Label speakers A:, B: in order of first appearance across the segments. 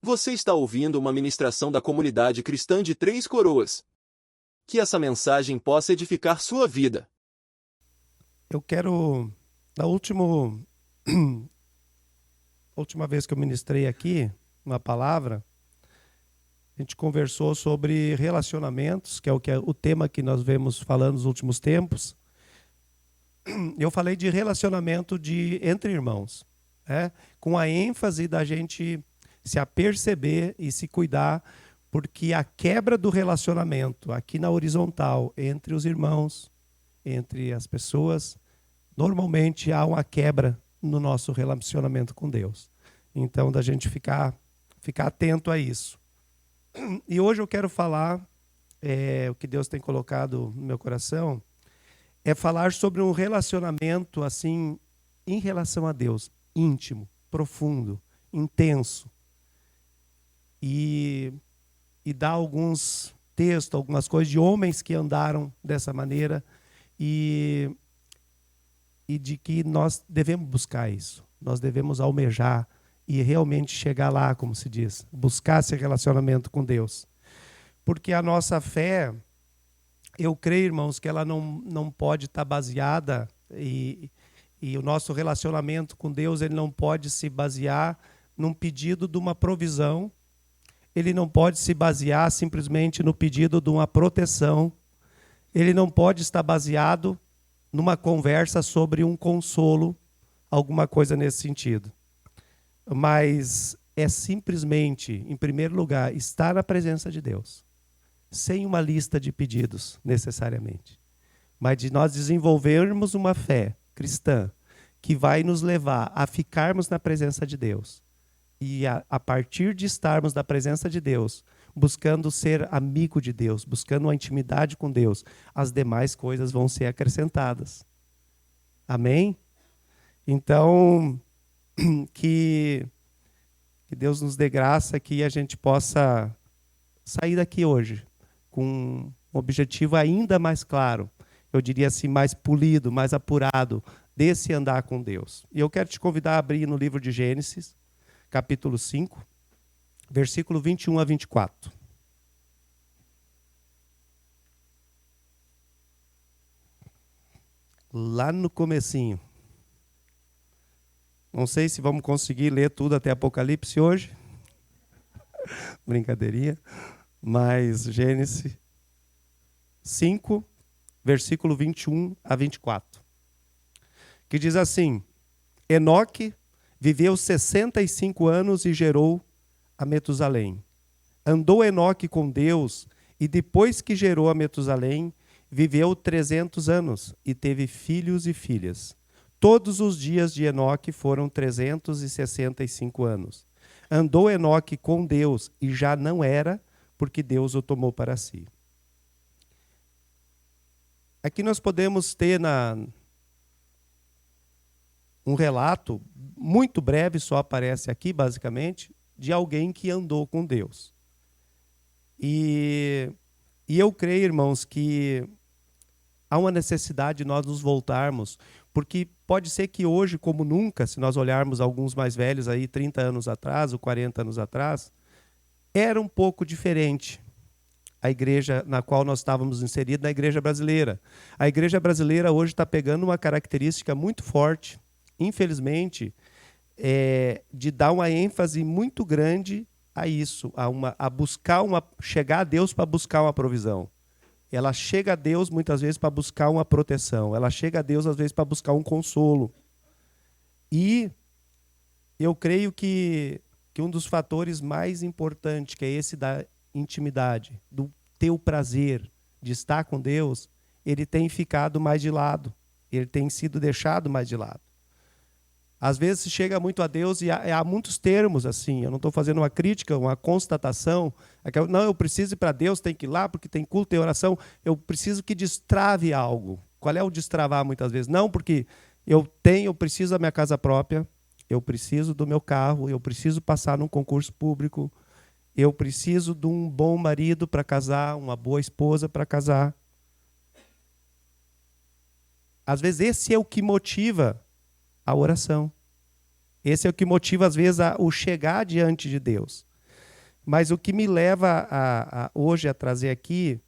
A: Você está ouvindo uma ministração da comunidade cristã de Três Coroas. Que essa mensagem possa edificar sua vida.
B: Eu quero, na última vez que eu ministrei aqui, uma palavra, a gente conversou sobre relacionamentos, que é o tema que nós vemos falando nos últimos tempos. Eu falei de relacionamento entre irmãos, com a ênfase da gente se aperceber e se cuidar, porque a quebra do relacionamento aqui na horizontal, entre os irmãos, entre as pessoas, normalmente há uma quebra no nosso relacionamento com Deus. Então, da gente ficar atento a isso. E hoje eu quero falar, o que Deus tem colocado no meu coração, é falar sobre um relacionamento assim, em relação a Deus, íntimo, profundo, intenso. E dar alguns textos, algumas coisas de homens que andaram dessa maneira e de que nós devemos buscar isso. Nós devemos almejar e realmente chegar lá, como se diz, buscar esse relacionamento com Deus. Porque a nossa fé, eu creio, irmãos, que ela não pode estar baseada e o nosso relacionamento com Deus, ele não pode se basear num pedido de uma provisão. Ele não pode se basear simplesmente no pedido de uma proteção. Ele não pode estar baseado numa conversa sobre um consolo, alguma coisa nesse sentido. Mas é simplesmente, em primeiro lugar, estar na presença de Deus, sem uma lista de pedidos, necessariamente. Mas de nós desenvolvermos uma fé cristã que vai nos levar a ficarmos na presença de Deus. E a partir de estarmos na presença de Deus, buscando ser amigo de Deus, buscando uma intimidade com Deus, as demais coisas vão ser acrescentadas. Amém? Então, que Deus nos dê graça que a gente possa sair daqui hoje com um objetivo ainda mais claro, eu diria assim, mais polido, mais apurado, desse andar com Deus. E eu quero te convidar a abrir no livro de Gênesis, capítulo 5, versículo 21 a 24. Lá no comecinho. Não sei se vamos conseguir ler tudo até Apocalipse hoje. Brincadeirinha. Mas Gênesis 5, versículo 21 a 24. Que diz assim: Enoque viveu 65 anos e gerou a Metusalém. Andou Enoque com Deus, e depois que gerou a Metusalém, viveu 300 anos e teve filhos e filhas. Todos os dias de Enoque foram 365 anos. Andou Enoque com Deus e já não era, porque Deus o tomou para si. Aqui nós podemos ter um relato, muito breve, só aparece aqui, basicamente, de alguém que andou com Deus. E eu creio, irmãos, que há uma necessidade de nós nos voltarmos, porque pode ser que hoje, como nunca, se nós olharmos alguns mais velhos, aí 30 anos atrás, ou 40 anos atrás, era um pouco diferente a igreja na qual nós estávamos inseridos, na igreja brasileira. A igreja brasileira hoje está pegando uma característica muito forte, infelizmente, de dar uma ênfase muito grande a isso, a buscar chegar a Deus para buscar uma provisão. Ela chega a Deus muitas vezes para buscar uma proteção. Ela chega a Deus às vezes para buscar um consolo. E eu creio que um dos fatores mais importantes, que é esse da intimidade, do teu prazer de estar com Deus, ele tem ficado mais de lado. Ele tem sido deixado mais de lado. Às vezes se chega muito a Deus e há muitos termos assim. Eu não estou fazendo uma crítica, uma constatação. Não, eu preciso ir para Deus, tem que ir lá porque tem culto, tem oração. Eu preciso que destrave algo. Qual é o destravar muitas vezes? Não, porque eu preciso da minha casa própria, eu preciso do meu carro, eu preciso passar num concurso público, eu preciso de um bom marido para casar, uma boa esposa para casar. Às vezes esse é o que motiva a oração. Esse é o que motiva, às vezes, o chegar diante de Deus. Mas o que me leva hoje a trazer aqui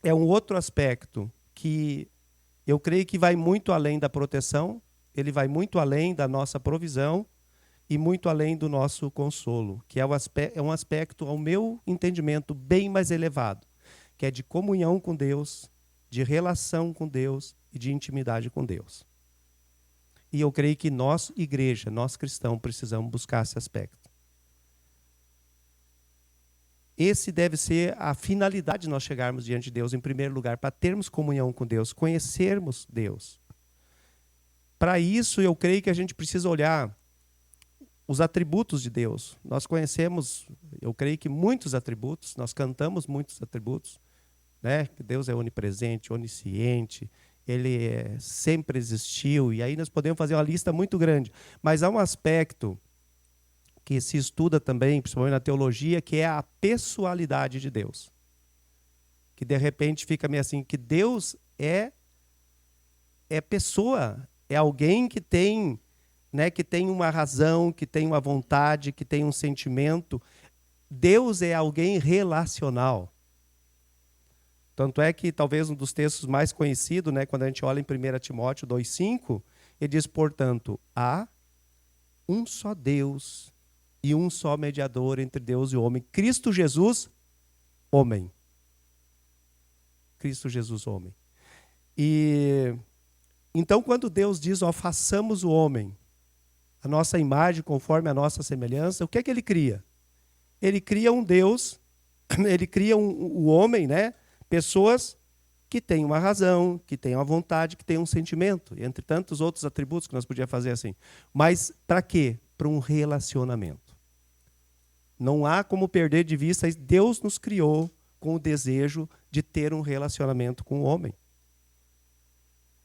B: é um outro aspecto que eu creio que vai muito além da proteção, ele vai muito além da nossa provisão e muito além do nosso consolo, que é um aspecto, ao meu entendimento, bem mais elevado, que é de comunhão com Deus, de relação com Deus e de intimidade com Deus. E eu creio que nós, igreja, nós cristãos, precisamos buscar esse aspecto. Esse deve ser a finalidade de nós chegarmos diante de Deus, em primeiro lugar, para termos comunhão com Deus, conhecermos Deus. Para isso, eu creio que a gente precisa olhar os atributos de Deus. Nós conhecemos, eu creio que muitos atributos, nós cantamos muitos atributos, né? Deus é onipresente, onisciente, Ele sempre existiu, e aí nós podemos fazer uma lista muito grande. Mas há um aspecto que se estuda também, principalmente na teologia, que é a pessoalidade de Deus. Que de repente fica meio assim, que Deus é pessoa, é alguém que tem, né, que tem uma razão, que tem uma vontade, que tem um sentimento. Deus é alguém relacional. Tanto é que talvez um dos textos mais conhecidos, né, quando a gente olha em 1 Timóteo 2,5, ele diz, portanto, há um só Deus e um só mediador entre Deus e o homem, Cristo Jesus, homem. Cristo Jesus, homem. E então, quando Deus diz, ó, façamos o homem, a nossa imagem conforme a nossa semelhança, o que é que ele cria? Ele cria um Deus, ele cria o homem, né? Pessoas que têm uma razão, que têm uma vontade, que têm um sentimento, entre tantos outros atributos que nós podíamos fazer assim. Mas para quê? Para um relacionamento. Não há como perder de vista, Deus nos criou com o desejo de ter um relacionamento com o homem.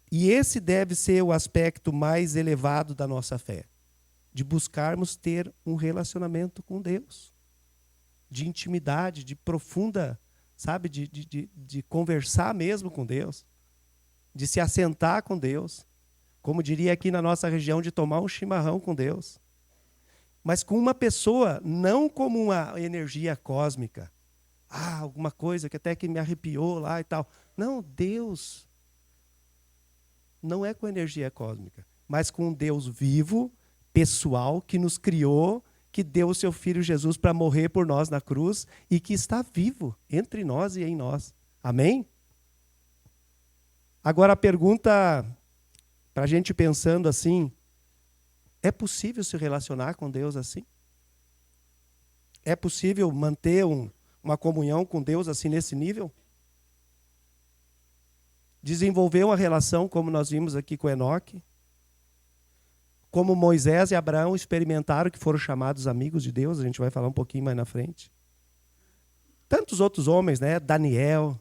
B: E esse deve ser o aspecto mais elevado da nossa fé, de buscarmos ter um relacionamento com Deus, de intimidade, de profunda, sabe, de conversar mesmo com Deus, de se assentar com Deus, como diria aqui na nossa região, de tomar um chimarrão com Deus. Mas com uma pessoa, não como uma energia cósmica. Alguma coisa que até que me arrepiou lá e tal. Não, Deus não é com energia cósmica, mas com um Deus vivo, pessoal, que nos criou, que deu o seu Filho Jesus para morrer por nós na cruz e que está vivo entre nós e em nós. Amém? Agora a pergunta, para a gente pensando assim, é possível se relacionar com Deus assim? É possível manter uma comunhão com Deus assim nesse nível? Desenvolver uma relação como nós vimos aqui com Enoque? Como Moisés e Abraão experimentaram que foram chamados amigos de Deus, a gente vai falar um pouquinho mais na frente. Tantos outros homens, né? Daniel,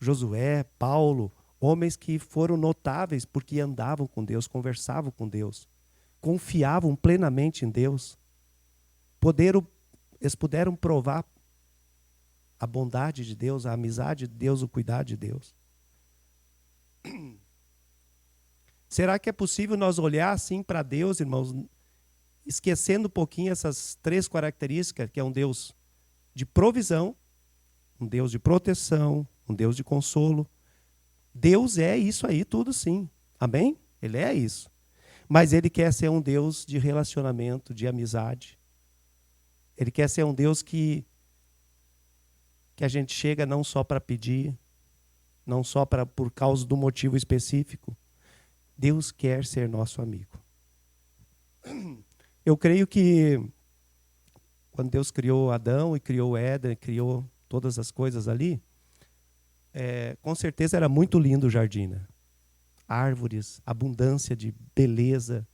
B: Josué, Paulo, homens que foram notáveis porque andavam com Deus, conversavam com Deus, confiavam plenamente em Deus. Eles puderam provar a bondade de Deus, a amizade de Deus, o cuidado de Deus. Será que é possível nós olhar assim para Deus, irmãos, esquecendo um pouquinho essas três características, que é um Deus de provisão, um Deus de proteção, um Deus de consolo? Deus é isso aí tudo sim, amém? Ele é isso. Mas ele quer ser um Deus de relacionamento, de amizade. Ele quer ser um Deus que a gente chega não só para pedir, não só por causa do motivo específico. Deus quer ser nosso amigo. Eu creio que quando Deus criou Adão e criou Éden, criou todas as coisas ali, com certeza era muito lindo o jardim, né? Árvores, abundância de beleza.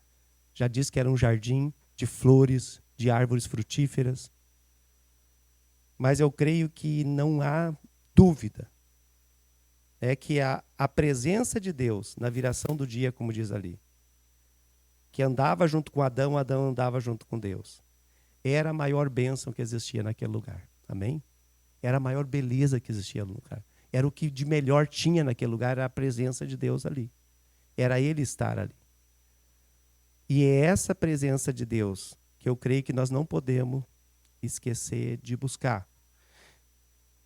B: Já disse que era um jardim de flores, de árvores frutíferas. Mas eu creio que não há dúvida que a presença de Deus na viração do dia, como diz ali, que andava junto com Adão, Adão andava junto com Deus, era a maior bênção que existia naquele lugar. Amém? Era a maior beleza que existia no lugar. Era o que de melhor tinha naquele lugar, era a presença de Deus ali. Era Ele estar ali. E é essa presença de Deus que eu creio que nós não podemos esquecer de buscar.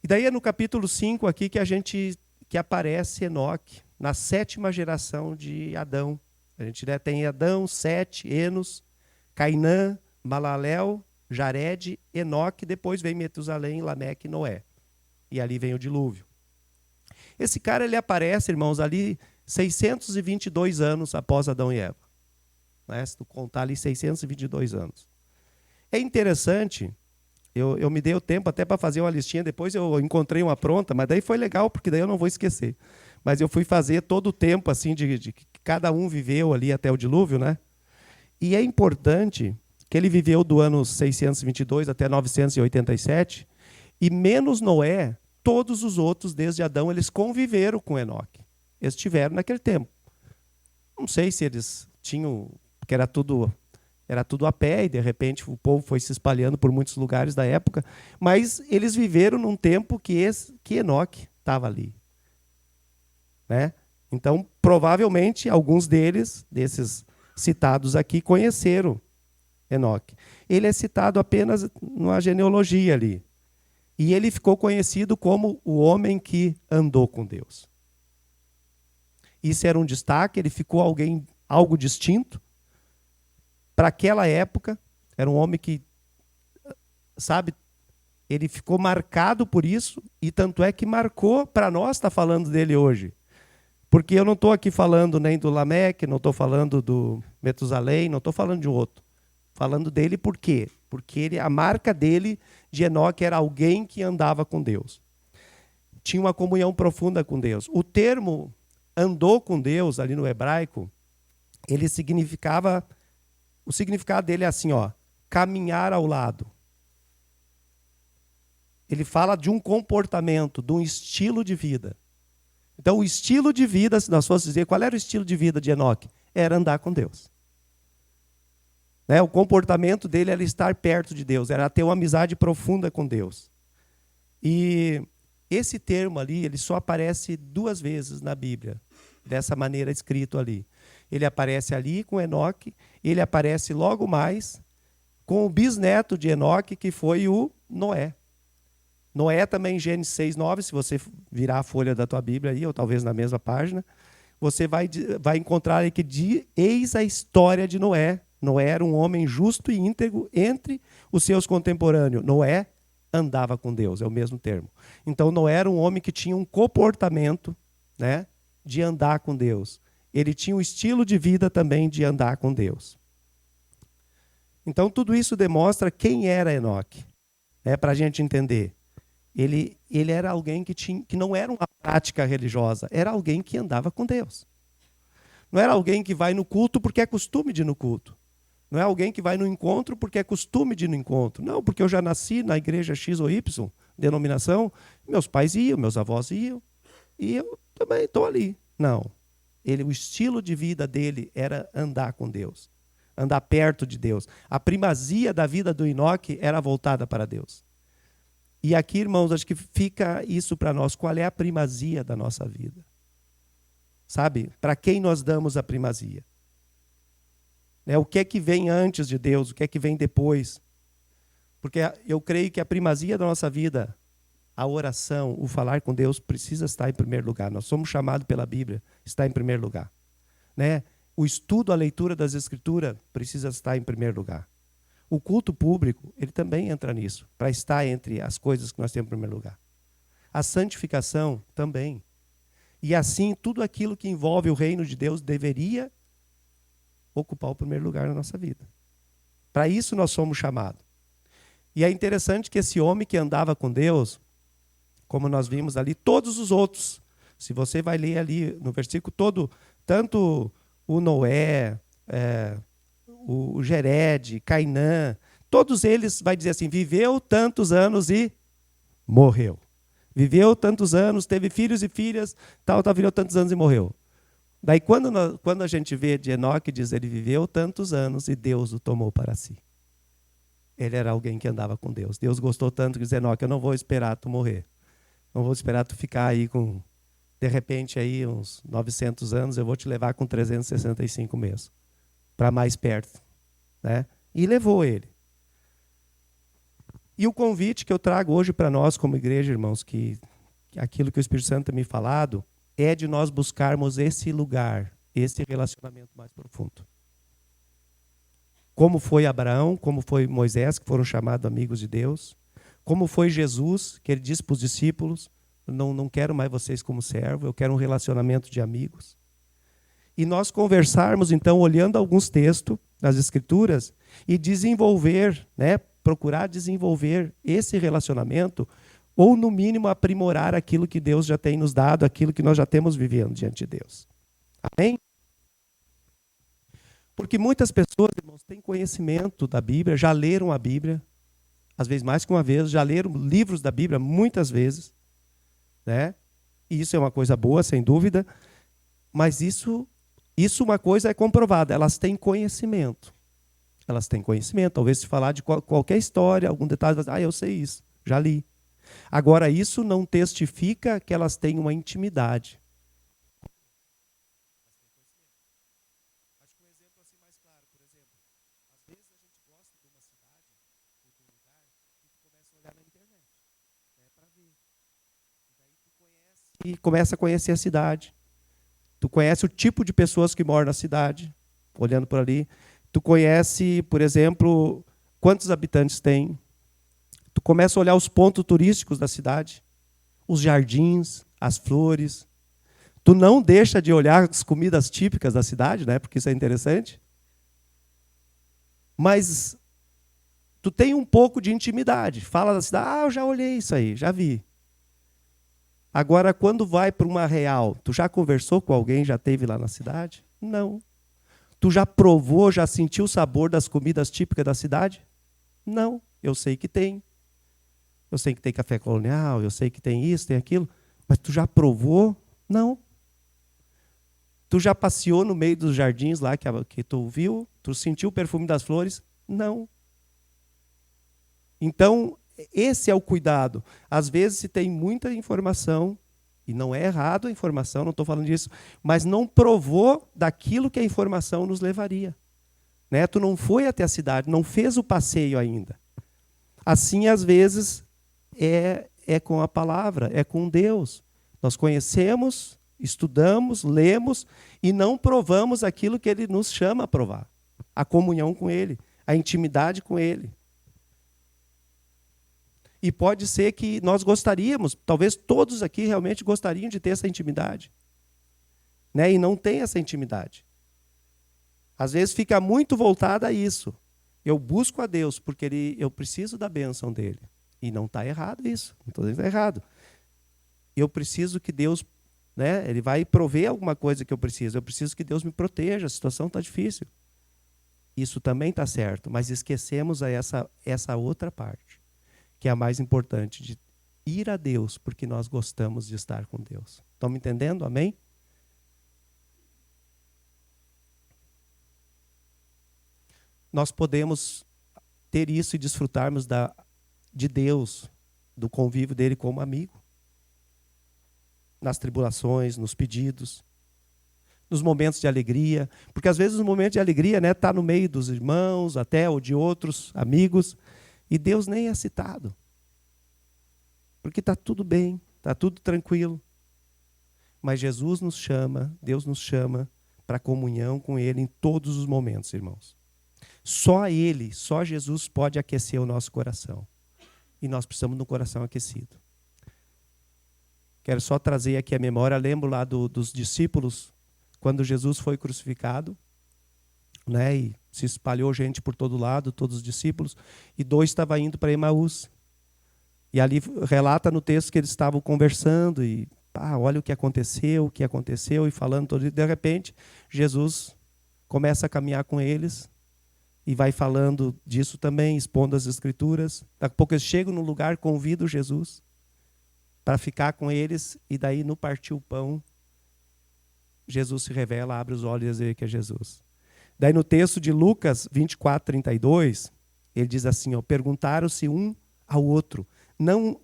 B: E daí é no capítulo 5 aqui que aparece Enoque, na 7ª geração de Adão. A gente tem Adão, Sete, Enos, Cainã, Malalel, Jared, Enoque, depois vem Metusalém, Lameque e Noé. E ali vem o dilúvio. Esse cara ele aparece, irmãos, ali 622 anos após Adão e Eva. Né? Se tu contar ali 622 anos. É interessante, eu me dei o tempo até para fazer uma listinha, depois eu encontrei uma pronta, mas daí foi legal, porque daí eu não vou esquecer. Mas eu fui fazer todo o tempo assim de que cada um viveu ali até o dilúvio, né? E é importante que ele viveu do ano 622 até 987, e menos Noé, todos os outros, desde Adão, eles conviveram com Enoque. Eles estiveram naquele tempo. Não sei se eles tinham, porque era tudo a pé, e de repente o povo foi se espalhando por muitos lugares da época, mas eles viveram num tempo que Enoque estava ali. Né? Então, provavelmente, alguns desses citados aqui, conheceram Enoque. Ele é citado apenas numa genealogia ali. E ele ficou conhecido como o homem que andou com Deus. Isso era um destaque, ele ficou algo distinto. Para aquela época, era um homem que, sabe, ele ficou marcado por isso, e tanto é que marcou para nós estar falando dele hoje. Porque eu não estou aqui falando nem do Lameque, não estou falando do Metusalém, não estou falando de um outro. Falando dele por quê? Porque a marca dele, de Enoque, era alguém que andava com Deus. Tinha uma comunhão profunda com Deus. O termo andou com Deus, ali no hebraico, ele significava... O significado dele é assim, ó, caminhar ao lado. Ele fala de um comportamento, de um estilo de vida. Então, o estilo de vida, se nós fôssemos dizer, qual era o estilo de vida de Enoque? Era andar com Deus. Né? O comportamento dele era estar perto de Deus, era ter uma amizade profunda com Deus. E esse termo ali, ele só aparece 2 vezes na Bíblia, dessa maneira escrito ali. Ele aparece ali com Enoque, ele aparece logo mais com o bisneto de Enoque, que foi o Noé. Noé também, Gênesis 6:9, se você virar a folha da tua Bíblia aí, ou talvez na mesma página, você vai encontrar aí que eis a história de Noé. Noé era um homem justo e íntegro entre os seus contemporâneos. Noé andava com Deus, é o mesmo termo. Então, Noé era um homem que tinha um comportamento, né, de andar com Deus. Ele tinha um estilo de vida também de andar com Deus. Então, tudo isso demonstra quem era Enoque, para a gente entender. Ele era alguém que não era uma prática religiosa, era alguém que andava com Deus. Não era alguém que vai no culto porque é costume de ir no culto. Não é alguém que vai no encontro porque é costume de ir no encontro. Não, porque eu já nasci na igreja X ou Y, denominação, meus pais iam, meus avós iam, e eu também estou ali. Não. O estilo de vida dele era andar com Deus, andar perto de Deus. A primazia da vida do Enoque era voltada para Deus. E aqui, irmãos, acho que fica isso para nós. Qual é a primazia da nossa vida? Sabe? Para quem nós damos a primazia? O que é que vem antes de Deus? O que é que vem depois? Porque eu creio que a primazia da nossa vida, a oração, o falar com Deus, precisa estar em primeiro lugar. Nós somos chamados pela Bíblia, está em primeiro lugar. O estudo, a leitura das Escrituras precisa estar em primeiro lugar. O culto público, ele também entra nisso, para estar entre as coisas que nós temos em primeiro lugar. A santificação também. E assim, tudo aquilo que envolve o reino de Deus deveria ocupar o primeiro lugar na nossa vida. Para isso nós somos chamados. E é interessante que esse homem que andava com Deus, como nós vimos ali, todos os outros, se você vai ler ali no versículo todo, tanto o Noé, o Jered, Cainã, todos eles, vai dizer assim, viveu tantos anos e morreu. Viveu tantos anos, teve filhos e filhas, viveu tantos anos e morreu. Daí quando a gente vê de Enoque, diz, ele viveu tantos anos e Deus o tomou para si. Ele era alguém que andava com Deus. Deus gostou tanto que diz, Enoque, eu não vou esperar tu morrer. Não vou esperar tu ficar aí com, de repente, aí uns 900 anos, eu vou te levar com 365 meses. Para mais perto. E levou ele. E o convite que eu trago hoje para nós como igreja, irmãos, que aquilo que o Espírito Santo tem me falado, é de nós buscarmos esse lugar, esse relacionamento mais profundo. Como foi Abraão, como foi Moisés, que foram chamados amigos de Deus, como foi Jesus, que ele disse para os discípulos, não quero mais vocês como servo, eu quero um relacionamento de amigos. E nós conversarmos, então, olhando alguns textos das Escrituras e desenvolver, né, procurar desenvolver esse relacionamento, ou, no mínimo, aprimorar aquilo que Deus já tem nos dado, aquilo que nós já temos vivendo diante de Deus. Amém? Porque muitas pessoas, irmãos, têm conhecimento da Bíblia, já leram a Bíblia, às vezes mais que uma vez, já leram livros da Bíblia muitas vezes, né? E isso é uma coisa boa, sem dúvida, mas isso uma coisa é comprovada, elas têm conhecimento. Elas têm conhecimento, talvez se falar de qualquer história, algum detalhe, eu sei isso, já li. Agora, isso não testifica que elas têm uma intimidade. Acho que um exemplo assim mais claro, por exemplo, às vezes a gente gosta de uma cidade, ou de um lugar, e tu começa a olhar na internet, né, para ver. E daí tu conhece, e começa a conhecer a cidade. Tu conhece o tipo de pessoas que moram na cidade, olhando por ali. Tu conhece, por exemplo, quantos habitantes tem. Tu começa a olhar os pontos turísticos da cidade, os jardins, as flores. Tu não deixa de olhar as comidas típicas da cidade, né? Porque isso é interessante. Mas tu tem um pouco de intimidade. Fala da cidade, eu já olhei isso aí, já vi. Agora, quando vai para uma real, tu já conversou com alguém, já esteve lá na cidade? Não. Tu já provou, já sentiu o sabor das comidas típicas da cidade? Não. Eu sei que tem. Eu sei que tem café colonial, eu sei que tem isso, tem aquilo. Mas tu já provou? Não. Tu já passeou no meio dos jardins lá que tu viu? Tu sentiu o perfume das flores? Não. Então, esse é o cuidado. Às vezes se tem muita informação, e não é errado a informação, não estou falando disso, mas não provou daquilo que a informação nos levaria. Né? Tu não foi até a cidade, não fez o passeio ainda. Assim, às vezes, é com a palavra, é com Deus. Nós conhecemos, estudamos, lemos e não provamos aquilo que Ele nos chama a provar. A comunhão com Ele, a intimidade com Ele. E pode ser que nós gostaríamos, talvez todos aqui realmente gostariam de ter essa intimidade. Né? E não tem essa intimidade. Às vezes fica muito voltada a isso. Eu busco a Deus porque eu preciso da bênção dele. E não está errado isso. Não estou dizendo que está errado. Eu preciso que Deus, né, ele vai prover alguma coisa que eu preciso. Eu preciso que Deus me proteja. A situação está difícil. Isso também está certo. Mas esquecemos essa outra parte, que é a mais importante, de ir a Deus porque nós gostamos de estar com Deus. Estão me entendendo? Amém? Nós podemos ter isso e desfrutarmos de Deus, do convívio dele como amigo. Nas tribulações, nos pedidos, nos momentos de alegria. Porque às vezes o momento de alegria, né, tá no meio dos irmãos, até ou de outros amigos, e Deus nem é citado. Porque está tudo bem, está tudo tranquilo. Mas Jesus nos chama, Deus nos chama para comunhão com Ele em todos os momentos, irmãos. Só Ele, só Jesus pode aquecer o nosso coração. E nós precisamos de um coração aquecido. Quero só trazer aqui a memória, lembro lá dos discípulos, quando Jesus foi crucificado, né, e se espalhou gente por todo lado, todos os discípulos, e 2 estavam indo para Emaús. E ali relata no texto que eles estavam conversando, e olha o que aconteceu, e falando todo dia. De repente, Jesus começa a caminhar com eles, e vai falando disso também, expondo as Escrituras. Daqui a pouco eles chegam no lugar, convidam Jesus para ficar com eles, e daí no partir o pão, Jesus se revela, abre os olhos e vê que é Jesus. Daí no texto de Lucas 24, 32, ele diz assim, perguntaram-se um ao outro, não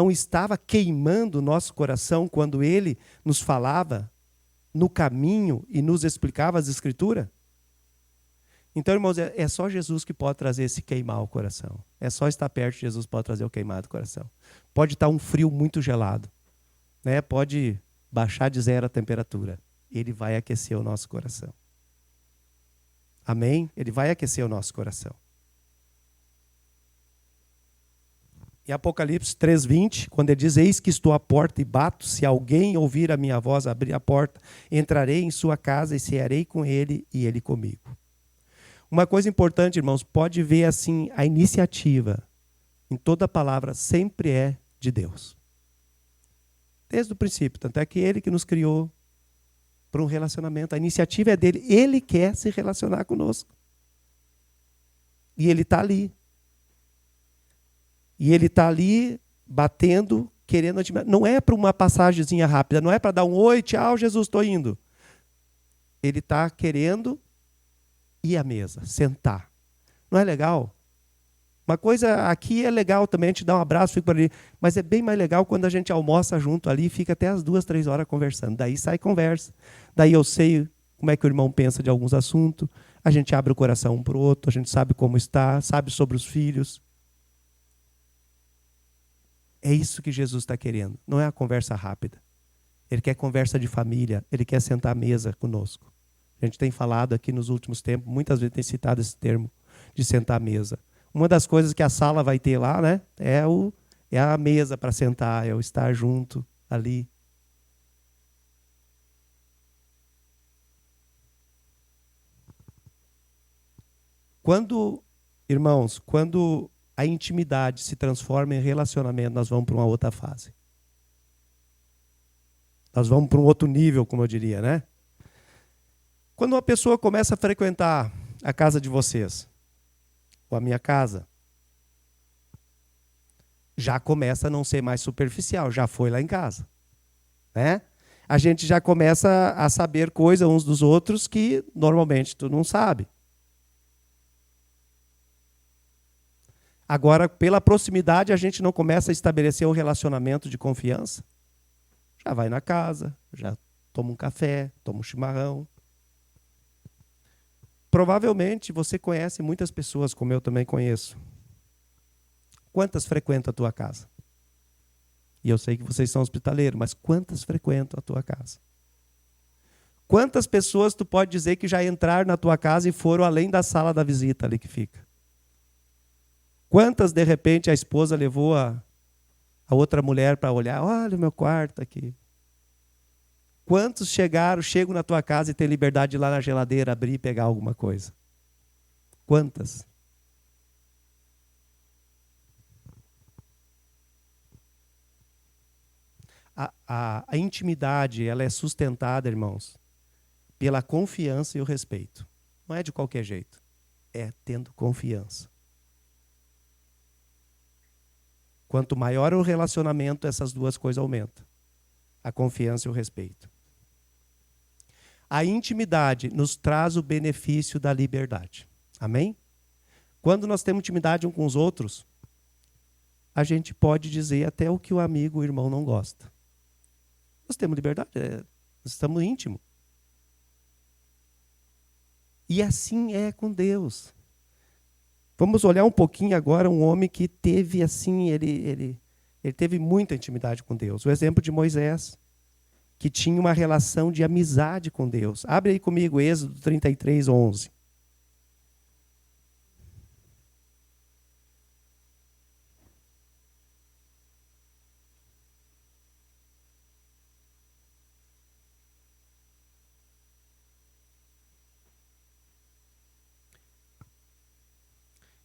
B: estava queimando o nosso coração quando ele nos falava no caminho e nos explicava as Escrituras? Então, irmãos, é só Jesus que pode trazer esse queimar ao coração. É só estar perto de Jesus que pode trazer o queimar do coração. Pode estar um frio muito gelado, né? Pode baixar de 0 a temperatura. Ele vai aquecer o nosso coração. Amém? Ele vai aquecer o nosso coração. Em Apocalipse 3:20, quando ele diz, eis que estou à porta e bato, se alguém ouvir a minha voz, abrir a porta, entrarei em sua casa e cearei com ele e ele comigo. Uma coisa importante, irmãos, pode ver assim, a iniciativa em toda a palavra sempre é de Deus. Desde o princípio, tanto é que ele que nos criou para um relacionamento. A iniciativa é dele, ele quer se relacionar conosco. E ele está ali. E ele está ali batendo, querendo admirar. Não é para uma passagemzinha rápida, não é para dar um oi, tchau, Jesus, estou indo. Ele está querendo ir à mesa, sentar. Não é legal? Uma coisa aqui é legal também, a gente dá um abraço, fica por ali, mas é bem mais legal quando a gente almoça junto ali e fica até as 2, 3 horas conversando. Daí sai conversa. Daí eu sei como é que o irmão pensa de alguns assuntos, a gente abre o coração um para o outro, a gente sabe como está, sabe sobre os filhos. É isso que Jesus está querendo. Não é a conversa rápida. Ele quer conversa de família. Ele quer sentar à mesa conosco. A gente tem falado aqui nos últimos tempos, muitas vezes tem citado esse termo de sentar à mesa. Uma das coisas que a sala vai ter lá, né, é a mesa para sentar, é o estar junto ali. Irmãos, quando a intimidade se transforma em relacionamento, nós vamos para uma outra fase. Nós vamos para um outro nível, como eu diria, né? Quando uma pessoa começa a frequentar a casa de vocês, ou a minha casa, já começa a não ser mais superficial, já foi lá em casa, né? A gente já começa a saber coisas uns dos outros que normalmente tu não sabe. Agora, pela proximidade, a gente não começa a estabelecer um relacionamento de confiança. Já vai na casa, já toma um café, toma um chimarrão. Provavelmente você conhece muitas pessoas, como eu também conheço. Quantas frequentam a tua casa? E eu sei que vocês são hospitaleiros, mas quantas frequentam a tua casa? Quantas pessoas tu pode dizer que já entraram na tua casa e foram além da sala da visita ali que fica? Quantas, de repente, a esposa levou a outra mulher para olhar? Olha o meu quarto aqui. Quantos chegam na tua casa e têm liberdade de ir lá na geladeira, abrir e pegar alguma coisa? Quantas? A intimidade, ela é sustentada, irmãos, pela confiança e o respeito. Não é de qualquer jeito. É tendo confiança. Quanto maior o relacionamento, essas duas coisas aumentam. A confiança e o respeito. A intimidade nos traz o benefício da liberdade. Amém? Quando nós temos intimidade uns com os outros, a gente pode dizer até o que o amigo, o irmão não gosta. Nós temos liberdade, nós estamos íntimos. E assim é com Deus. Vamos olhar um pouquinho agora um homem que teve assim, ele teve muita intimidade com Deus. O exemplo de Moisés, que tinha uma relação de amizade com Deus. Abre aí comigo Êxodo 33:11.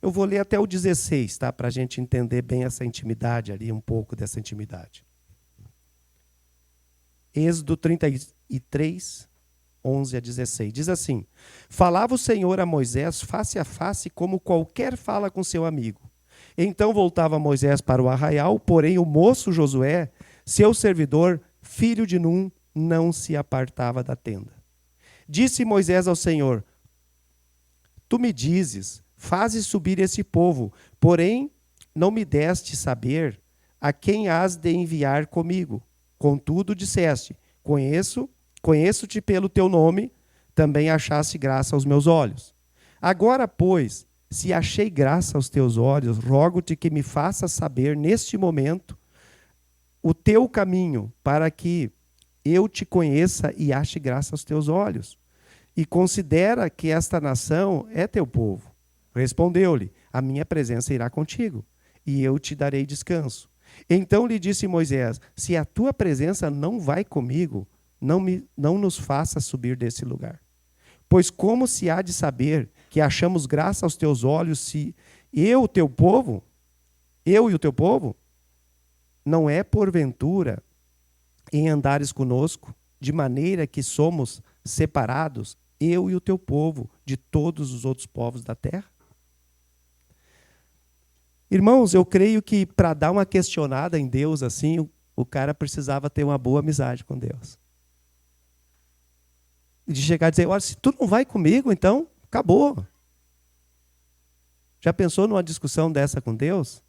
B: Eu vou ler até o 16, tá? Para a gente entender bem essa intimidade ali, um pouco dessa intimidade. Êxodo 33, 11 a 16. Diz assim: falava o Senhor a Moisés face a face, como qualquer fala com seu amigo. Então voltava Moisés para o arraial, porém o moço Josué, seu servidor, filho de Num, não se apartava da tenda. Disse Moisés ao Senhor: tu me dizes, fazes subir esse povo, porém não me deste saber a quem has de enviar comigo. Contudo disseste, conheço-te pelo teu nome, também achaste graça aos meus olhos. Agora, pois, se achei graça aos teus olhos, rogo-te que me faças saber neste momento o teu caminho, para que eu te conheça e ache graça aos teus olhos. E considera que esta nação é teu povo. Respondeu-lhe: a minha presença irá contigo, e eu te darei descanso. Então lhe disse Moisés: se a tua presença não vai comigo, não nos faça subir desse lugar. Pois como se há de saber que achamos graça aos teus olhos, se eu e o teu povo, não é porventura em andares conosco, de maneira que somos separados, eu e o teu povo, de todos os outros povos da terra? Irmãos, eu creio que para dar uma questionada em Deus assim, o cara precisava ter uma boa amizade com Deus. E de chegar e dizer: olha, se tu não vai comigo, então acabou. Já pensou numa discussão dessa com Deus?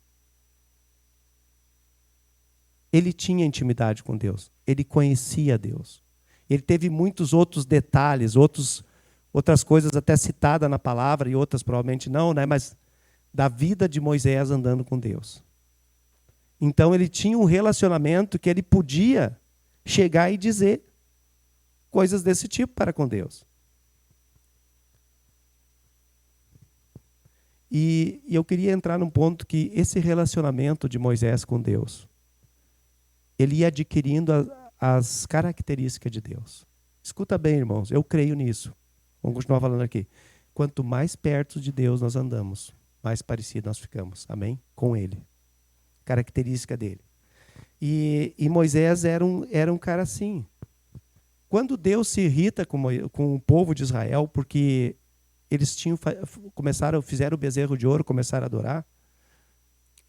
B: Ele tinha intimidade com Deus. Ele conhecia Deus. Ele teve muitos outros detalhes, outras coisas até citadas na palavra e outras provavelmente não, né? Mas da vida de Moisés andando com Deus. Então ele tinha um relacionamento que ele podia chegar e dizer coisas desse tipo para com Deus. E eu queria entrar num ponto que esse relacionamento de Moisés com Deus, ele ia adquirindo as características de Deus. Escuta bem, irmãos, eu creio nisso. Vamos continuar falando aqui. Quanto mais perto de Deus nós andamos, mais parecido nós ficamos. Amém? Com Ele. Característica dele. E Moisés era um cara assim. Quando Deus se irrita com o povo de Israel, porque eles fizeram o bezerro de ouro, começaram a adorar,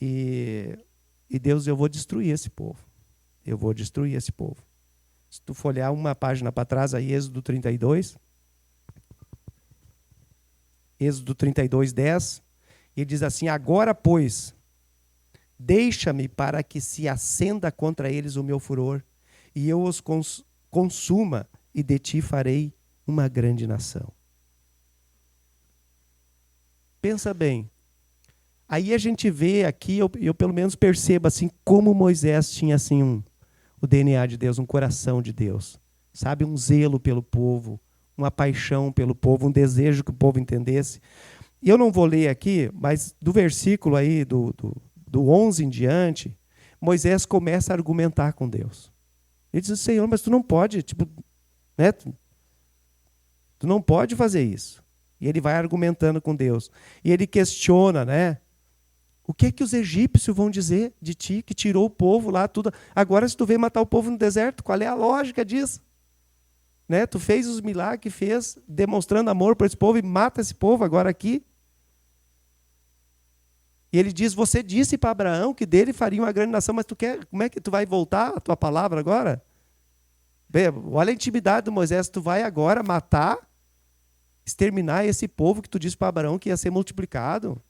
B: e Deus: eu vou destruir esse povo. Eu vou destruir esse povo. Se tu for olhar uma página para trás, aí, Êxodo 32. Êxodo 32, 10. Ele diz assim: agora, pois, deixa-me para que se acenda contra eles o meu furor, e eu os consuma, e de ti farei uma grande nação. Pensa bem. Aí a gente vê aqui, eu pelo menos percebo assim, como Moisés tinha assim o DNA de Deus, um coração de Deus. Sabe, um zelo pelo povo, uma paixão pelo povo, um desejo que o povo entendesse. E eu não vou ler aqui, mas do versículo aí, do 11 em diante, Moisés começa a argumentar com Deus. Ele diz: Senhor, mas tu não pode, né? Tu não pode fazer isso. E ele vai argumentando com Deus. E ele questiona, né? O que é que os egípcios vão dizer de ti, que tirou o povo lá, tudo? Agora, se tu veio matar o povo no deserto, qual é a lógica disso? Né? Tu fez os milagres que fez, demonstrando amor para esse povo, e mata esse povo agora aqui. E ele diz: você disse para Abraão que dele faria uma grande nação, mas como é que tu vai voltar a tua palavra agora? Bem, olha a intimidade do Moisés: tu vai agora matar, exterminar esse povo que tu disse para Abraão que ia ser multiplicado.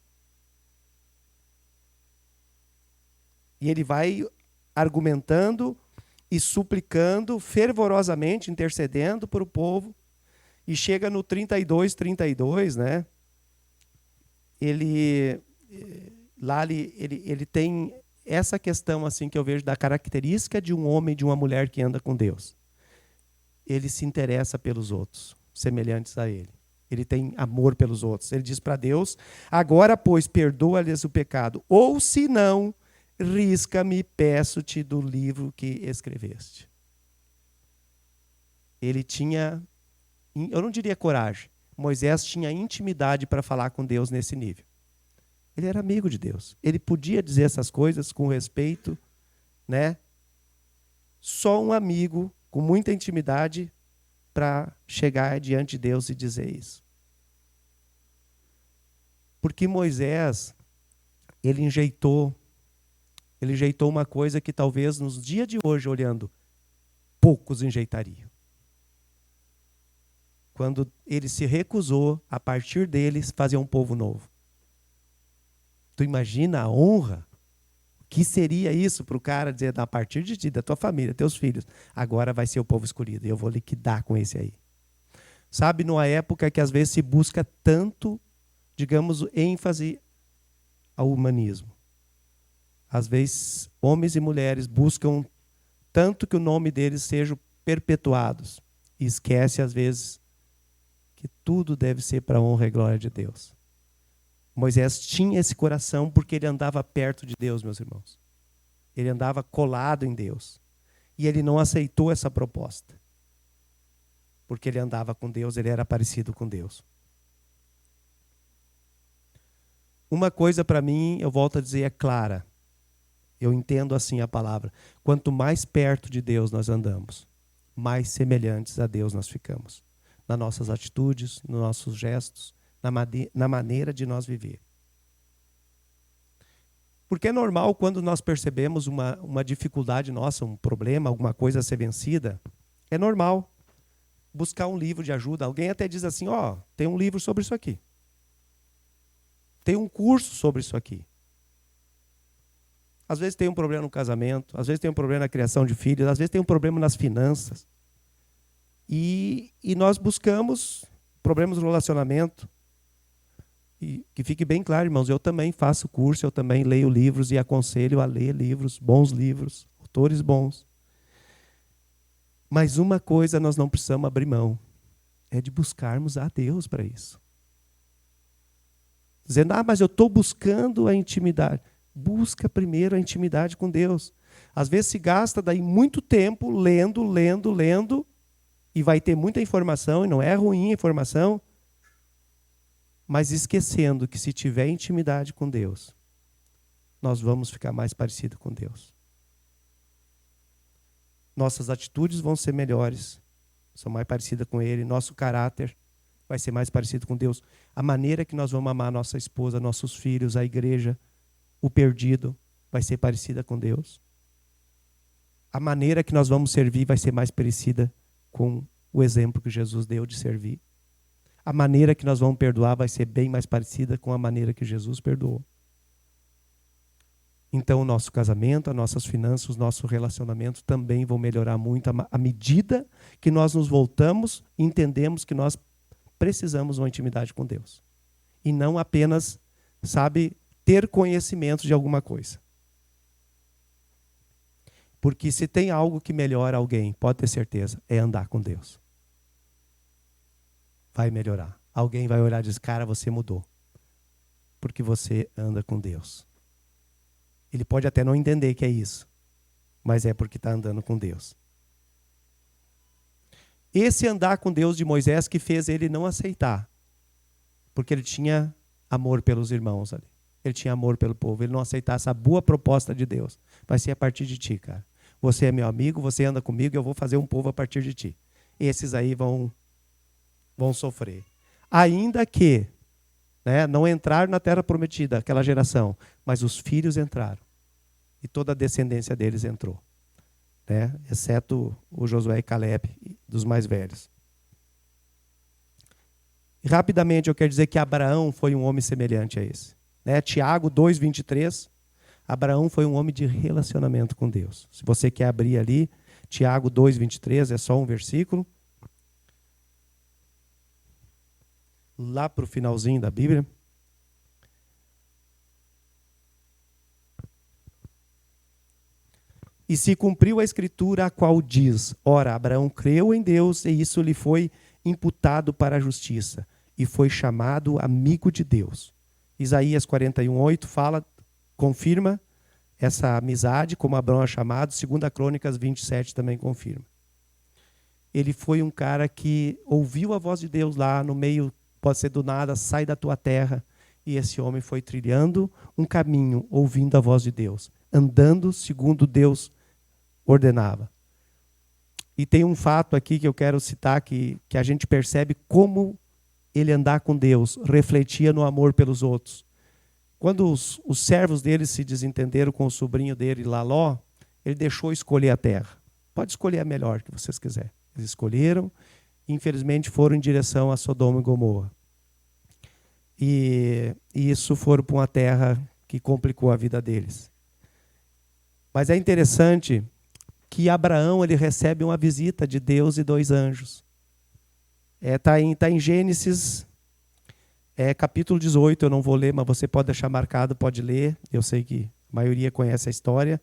B: E ele vai argumentando e suplicando fervorosamente, intercedendo por o povo. E chega no 32, né? Ele tem essa questão assim que eu vejo da característica de um homem e de uma mulher que anda com Deus. Ele se interessa pelos outros, semelhantes a ele. Ele tem amor pelos outros. Ele diz para Deus: agora, pois, perdoa-lhes o pecado, ou se não, risca-me, peço-te, do livro que escreveste. Ele tinha, eu não diria coragem, Moisés tinha intimidade para falar com Deus nesse nível. Ele era amigo de Deus. Ele podia dizer essas coisas com respeito, né? Só um amigo com muita intimidade para chegar diante de Deus e dizer isso. Porque Moisés, ele enjeitou uma coisa que talvez nos dias de hoje, olhando, poucos enjeitariam. Quando ele se recusou, a partir deles, fazer um povo novo. Tu imagina a honra? O que seria isso para o cara dizer: a partir de ti, da tua família, teus filhos, agora vai ser o povo escolhido, e eu vou liquidar com esse aí. Sabe, numa época que às vezes se busca tanto digamos, ênfase ao humanismo. Às vezes, homens e mulheres buscam tanto que o nome deles sejam perpetuados e esquece, às vezes, que tudo deve ser para a honra e glória de Deus. Moisés tinha esse coração porque ele andava perto de Deus, meus irmãos. Ele andava colado em Deus. E ele não aceitou essa proposta. Porque ele andava com Deus, ele era parecido com Deus. Uma coisa para mim, eu volto a dizer, é clara. Eu entendo assim a palavra. Quanto mais perto de Deus nós andamos, mais semelhantes a Deus nós ficamos. Nas nossas atitudes, nos nossos gestos, na maneira de nós viver. Porque é normal quando nós percebemos uma dificuldade nossa, um problema, alguma coisa a ser vencida, é normal buscar um livro de ajuda. Alguém até diz assim, tem um livro sobre isso aqui. Tem um curso sobre isso aqui. Às vezes tem um problema no casamento, às vezes tem um problema na criação de filhos, às vezes tem um problema nas finanças. E nós buscamos problemas no relacionamento. E que fique bem claro, irmãos, eu também faço curso, eu também leio livros e aconselho a ler livros, bons livros, autores bons. Mas uma coisa nós não precisamos abrir mão, é de buscarmos a Deus para isso. Dizendo, mas eu estou buscando a intimidade. Busca primeiro a intimidade com Deus. Às vezes se gasta daí muito tempo lendo, e vai ter muita informação, e não é ruim a informação, mas esquecendo que se tiver intimidade com Deus, nós vamos ficar mais parecidos com Deus. Nossas atitudes vão ser melhores, são mais parecidas com Ele, nosso caráter vai ser mais parecido com Deus. A maneira que nós vamos amar nossa esposa, nossos filhos, a igreja, o perdido, vai ser parecida com Deus. A maneira que nós vamos servir vai ser mais parecida com o exemplo que Jesus deu de servir. A maneira que nós vamos perdoar vai ser bem mais parecida com a maneira que Jesus perdoou. Então, o nosso casamento, as nossas finanças, o nosso relacionamento também vão melhorar muito à medida que nós nos voltamos e entendemos que nós precisamos de uma intimidade com Deus. E não apenas, ter conhecimento de alguma coisa. Porque se tem algo que melhora alguém, pode ter certeza, é andar com Deus. Vai melhorar. Alguém vai olhar e dizer, cara, você mudou. Porque você anda com Deus. Ele pode até não entender que é isso, mas é porque está andando com Deus. Esse andar com Deus de Moisés que fez ele não aceitar, porque ele tinha amor pelos irmãos ali. Ele tinha amor pelo povo. Ele não aceitar essa boa proposta de Deus. Vai ser a partir de ti, cara. Você é meu amigo, você anda comigo, eu vou fazer um povo a partir de ti. Esses aí vão sofrer. Ainda que não entraram na terra prometida, aquela geração, mas os filhos entraram. E toda a descendência deles entrou. Exceto o Josué e Caleb, dos mais velhos. E rapidamente eu quero dizer que Abraão foi um homem semelhante a esse. Tiago 2:23, Abraão foi um homem de relacionamento com Deus. Se você quer abrir ali, Tiago 2:23, é só um versículo. Lá para o finalzinho da Bíblia. E se cumpriu a escritura a qual diz, ora, Abraão creu em Deus e isso lhe foi imputado para a justiça e foi chamado amigo de Deus. Isaías 41:8 confirma essa amizade, como Abraão é chamado. 2 Crônicas 27 também confirma. Ele foi um cara que ouviu a voz de Deus lá no meio, pode ser do nada, sai da tua terra. E esse homem foi trilhando um caminho, ouvindo a voz de Deus, andando segundo Deus ordenava. E tem um fato aqui que eu quero citar, que a gente percebe como ele andar com Deus refletia no amor pelos outros. Quando os servos dele se desentenderam com o sobrinho dele, Ló, ele deixou escolher a terra. Pode escolher a melhor que vocês quiserem. Eles escolheram e infelizmente foram em direção a Sodoma e Gomorra. E isso foram para uma terra que complicou a vida deles. Mas é interessante que Abraão ele recebe uma visita de Deus e 2 anjos. Está em Gênesis É capítulo 18, eu não vou ler, mas você pode deixar marcado, pode ler. Eu sei que a maioria conhece a história.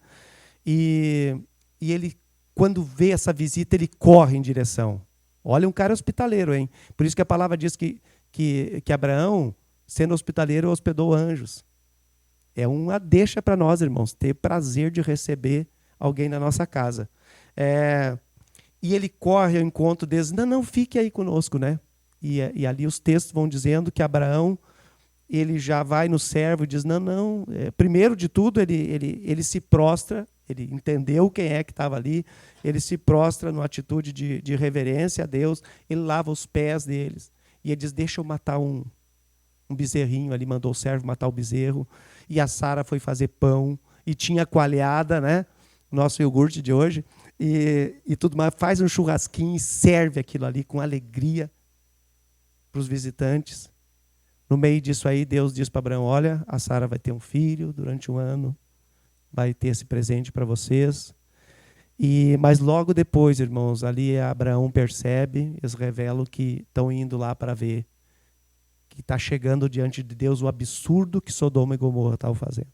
B: E ele, quando vê essa visita, ele corre em direção. Olha, um cara hospitaleiro, hein? Por isso que a palavra diz que Abraão, sendo hospitaleiro, hospedou anjos. É uma deixa para nós, irmãos, ter prazer de receber alguém na nossa casa. E ele corre ao encontro deles. Não, fique aí conosco, né? E ali os textos vão dizendo que Abraão, ele já vai no servo e diz, não. Primeiro de tudo, ele se prostra, ele entendeu quem é que estava ali, ele se prostra numa atitude de reverência a Deus, ele lava os pés deles. E ele diz, deixa eu matar um bezerrinho ali, mandou o servo matar o bezerro. E a Sara foi fazer pão, e tinha coalhada, né? Nosso iogurte de hoje, e tudo mais. Faz um churrasquinho e serve aquilo ali com alegria para os visitantes. No meio disso aí, Deus diz para Abraão, olha, a Sara vai ter um filho durante um ano, vai ter esse presente para vocês. Mas logo depois, irmãos, ali Abraão percebe, eles revelam que estão indo lá para ver, que está chegando diante de Deus o absurdo que Sodoma e Gomorra estavam fazendo.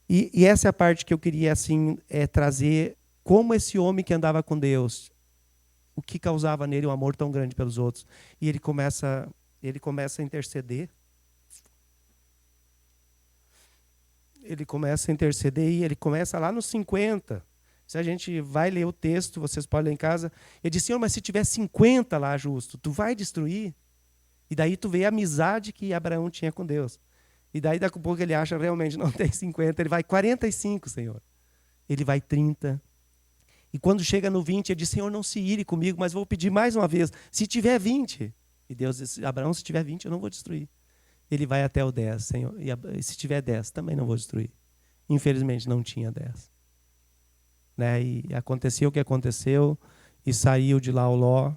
B: E essa é a parte que eu queria assim, trazer, como esse homem que andava com Deus, o que causava nele um amor tão grande pelos outros. E ele começa a interceder. Ele começa a interceder e ele começa lá nos 50. Se a gente vai ler o texto, vocês podem ler em casa. Ele diz, Senhor, mas se tiver 50 lá justo, tu vai destruir? E daí tu vê a amizade que Abraão tinha com Deus. E daí daqui a pouco ele acha realmente não tem 50, ele vai 45, Senhor. Ele vai 30. E quando chega no 20, ele diz, Senhor, não se ire comigo, mas vou pedir mais uma vez. Se tiver 20. E Deus diz, Abraão, se tiver 20, eu não vou destruir. Ele vai até o 10, Senhor. E se tiver 10, também não vou destruir. Infelizmente não tinha 10. Né? E aconteceu o que aconteceu, e saiu de lá o Ló,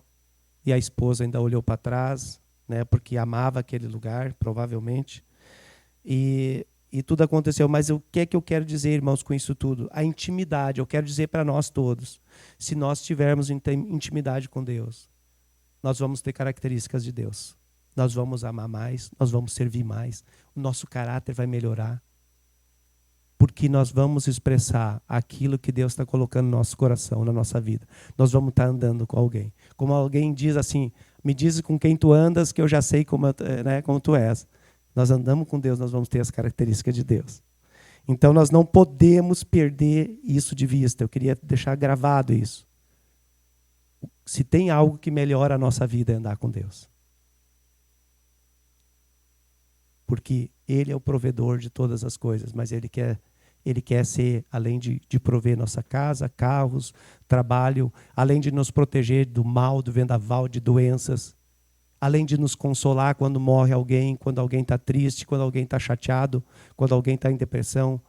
B: e a esposa ainda olhou para trás, né? Porque amava aquele lugar, provavelmente. E tudo aconteceu. Mas o que é que eu quero dizer, irmãos, com isso tudo? A intimidade. Eu quero dizer para nós todos, se nós tivermos intimidade com Deus, nós vamos ter características de Deus. Nós vamos amar mais, nós vamos servir mais, o nosso caráter vai melhorar. Porque nós vamos expressar aquilo que Deus está colocando no nosso coração, na nossa vida. Nós vamos estar andando com alguém. Como alguém diz assim, me diz com quem tu andas, que eu já sei como tu és. Nós andamos com Deus, nós vamos ter as características de Deus. Então nós não podemos perder isso de vista. Eu queria deixar gravado isso. Se tem algo que melhora a nossa vida é andar com Deus. Porque Ele é o provedor de todas as coisas, mas Ele quer ser, além de prover nossa casa, carros, trabalho, além de nos proteger do mal, do vendaval, de doenças, além de nos consolar quando morre alguém, quando alguém está triste, quando alguém está chateado, quando alguém está em depressão.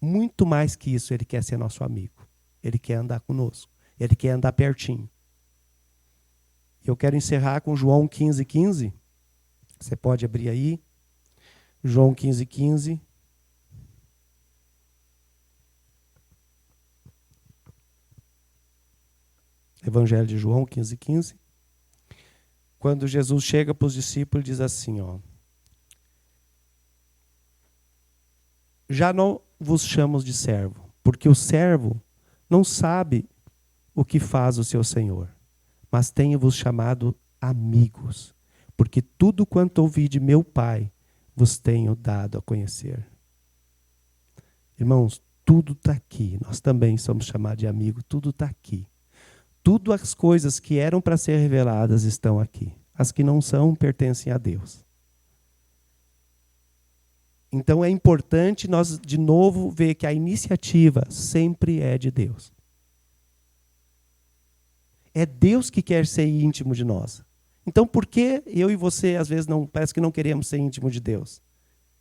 B: Muito mais que isso, Ele quer ser nosso amigo. Ele quer andar conosco. Ele quer andar pertinho. Eu quero encerrar com João 15:15. Você pode abrir aí. João 15:15. Evangelho de João 15:15. Quando Jesus chega para os discípulos, diz assim, já não vos chamo de servo, porque o servo não sabe o que faz o seu senhor, mas tenho-vos chamado amigos, porque tudo quanto ouvi de meu Pai vos tenho dado a conhecer. Irmãos, tudo está aqui. Nós também somos chamados de amigo. Tudo está aqui. Tudo as coisas que eram para ser reveladas estão aqui. As que não são pertencem a Deus. Então é importante nós, de novo, ver que a iniciativa sempre é de Deus. É Deus que quer ser íntimo de nós. Então, por que eu e você, às vezes, parece que não queremos ser íntimo de Deus?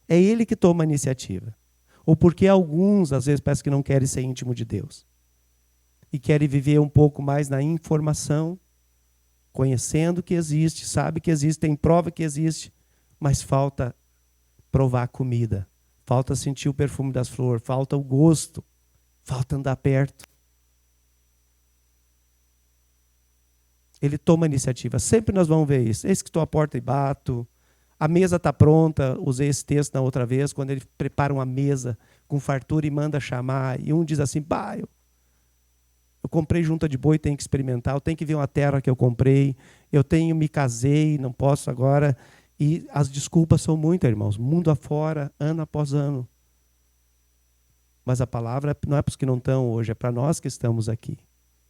B: É Ele que toma a iniciativa. Ou porque alguns, às vezes, parece que não querem ser íntimo de Deus. E querem viver um pouco mais na informação, conhecendo que existe, sabe que existe, tem prova que existe, mas falta provar a comida, falta sentir o perfume das flores, falta o gosto, falta andar perto. Ele toma a iniciativa. Sempre nós vamos ver isso. Eis que estou à porta e bato. A mesa está pronta, usei esse texto na outra vez, quando ele prepara uma mesa com fartura e manda chamar, e um diz assim, bah, eu comprei junta de boi, tenho que experimentar, eu tenho que ver uma terra que eu comprei, me casei, não posso agora. E as desculpas são muitas, irmãos, mundo afora, ano após ano. Mas a palavra não é para os que não estão hoje, é para nós que estamos aqui.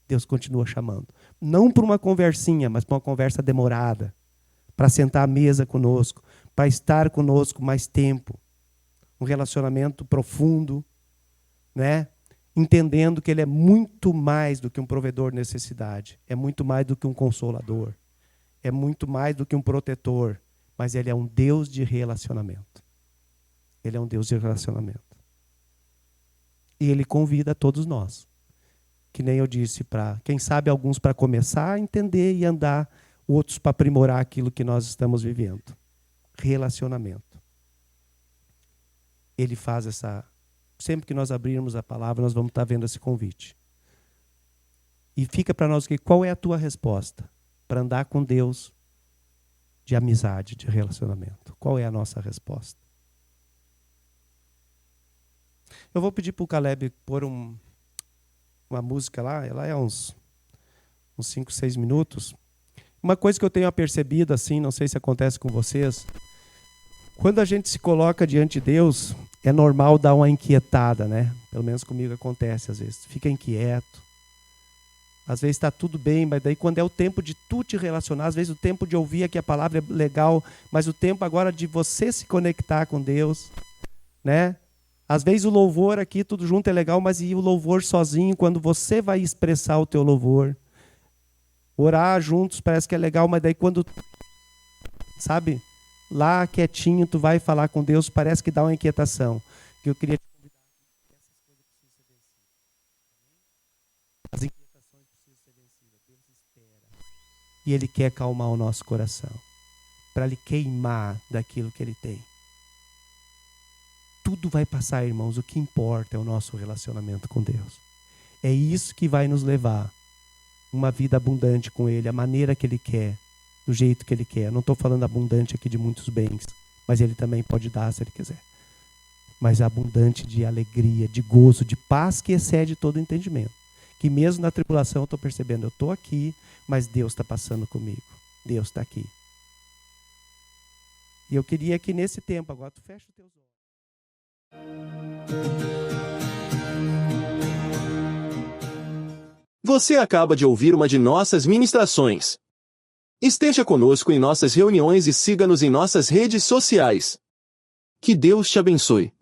B: Deus continua chamando. Não para uma conversinha, mas para uma conversa demorada. Para sentar à mesa conosco, para estar conosco mais tempo. Um relacionamento profundo, né? Entendendo que Ele é muito mais do que um provedor de necessidade. É muito mais do que um consolador. É muito mais do que um protetor. Mas Ele é um Deus de relacionamento. Ele é um Deus de relacionamento. E Ele convida a todos nós. Que nem eu disse, quem sabe alguns para começar a entender e andar, outros para aprimorar aquilo que nós estamos vivendo. Relacionamento. Ele faz sempre que nós abrirmos a palavra, nós vamos estar vendo esse convite. E fica para nós aqui, qual é a tua resposta para andar com Deus de amizade, de relacionamento? Qual é a nossa resposta? Eu vou pedir para o Caleb pôr uma música lá, ela é uns 5, 6 minutos. Uma coisa que eu tenho percebido, assim, não sei se acontece com vocês, quando a gente se coloca diante de Deus, é normal dar uma inquietada, né? Pelo menos comigo acontece às vezes. Fica inquieto. Às vezes está tudo bem, mas daí quando é o tempo de tu te relacionar, às vezes o tempo de ouvir aqui a palavra é legal, mas o tempo agora de você se conectar com Deus, né? Às vezes o louvor aqui, tudo junto é legal, mas e o louvor sozinho, quando você vai expressar o teu louvor? Orar juntos parece que é legal, mas daí quando, sabe, lá quietinho, tu vai falar com Deus, parece que dá uma inquietação. Que eu queria te convidar, essas coisas precisam ser vencidas. As inquietações precisam ser vencidas. Deus espera. E Ele quer acalmar o nosso coração, para Ele queimar daquilo que Ele tem. Tudo vai passar, irmãos. O que importa é o nosso relacionamento com Deus. É isso que vai nos levar uma vida abundante com Ele, a maneira que Ele quer, do jeito que Ele quer. Não estou falando abundante aqui de muitos bens, mas Ele também pode dar se Ele quiser. Mas abundante de alegria, de gozo, de paz que excede todo entendimento. Que mesmo na tribulação eu estou percebendo, eu estou aqui, mas Deus está passando comigo. Deus está aqui. E eu queria que nesse tempo, agora tu fecha os teus olhos.
A: Você acaba de ouvir uma de nossas ministrações. Esteja conosco em nossas reuniões e siga-nos em nossas redes sociais. Que Deus te abençoe.